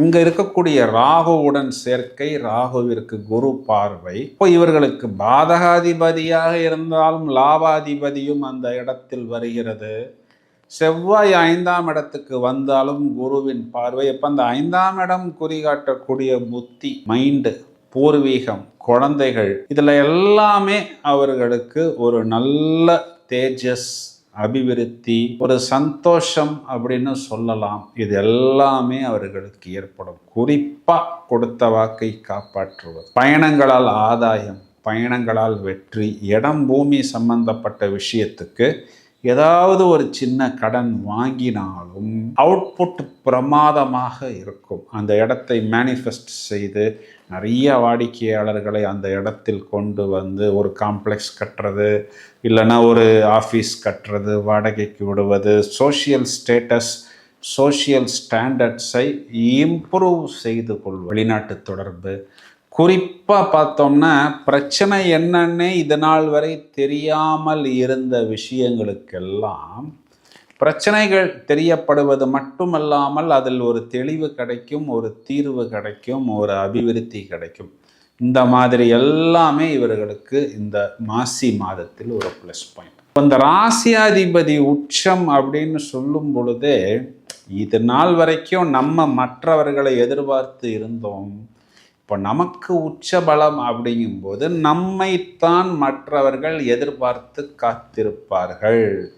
அங்க இருக்கக்கூடிய ராகுவுடன் சேர்க்கை, ராகுவிற்கு குரு பார்வை. இப்போ இவர்களுக்கு பாதகாதிபதியாக இருந்தாலும் லாபாதிபதியும் அந்த இடத்தில் வருகிறது. செவ்வாய் 5ஆம் இடத்துக்கு வந்தாலும் குருவின் பார்வை. இப்ப அந்த 5ஆம் இடம் குறிகாட்டக்கூடிய புத்தி, மைண்டு, பூர்வீகம், குழந்தைகள், இதுல எல்லாமே அவர்களுக்கு ஒரு நல்ல தேஜஸ், அபிவிருத்தி, ஒரு சந்தோஷம் அப்படின்னு சொல்லலாம். இது எல்லாமே அவர்களுக்கு ஏற்படும். குறிப்பா கொடுத்த வாக்கை காப்பாற்றுவது, பயணங்களால் ஆதாயம், பயணங்களால் வெற்றி, இடம் பூமி சம்பந்தப்பட்ட விஷயத்துக்கு ஏதாவது ஒரு சின்ன கடன் வாங்கினாலும் அவுட்புட் பிரமாதமாக இருக்கும். அந்த இடத்தை மேனிஃபெஸ்ட் செய்து நிறைய வாடிக்கையாளர்களை அந்த இடத்தில் கொண்டு வந்து ஒரு காம்ப்ளெக்ஸ் கட்டுறது, இல்லைன்னா ஒரு ஆஃபீஸ் கட்டுறது, வாடகைக்கு விடுவது, சோஷியல் ஸ்டேட்டஸ், சோஷியல் ஸ்டாண்டர்ட்ஸை இம்ப்ரூவ் செய்து கொள்வது, வெளிநாட்டு தொடர்பு. குறிப்பாக பார்த்தோம்னா பிரச்சனை என்னன்னே இது நாள் வரை தெரியாமல் இருந்த விஷயங்களுக்கெல்லாம் பிரச்சனைகள் தெரியப்படுவது மட்டுமல்லாமல் அதில் ஒரு தெளிவு கிடைக்கும், ஒரு தீர்வு கிடைக்கும், ஒரு அபிவிருத்தி கிடைக்கும். இந்த மாதிரி எல்லாமே இவர்களுக்கு இந்த மாசி மாதத்தில் ஒரு ப்ளஸ் பாயிண்ட். இந்த ராசியாதிபதி உச்சம் அப்படின்னு சொல்லும் பொழுதே இது நாள் வரைக்கும் நம்ம மற்றவர்களை எதிர்பார்த்து இருந்தோம். இப்போ நமக்கு உச்ச பலம் அப்படிங்கும்போது நம்மைத்தான் மற்றவர்கள் எதிர்பார்த்து காத்திருப்பார்கள்.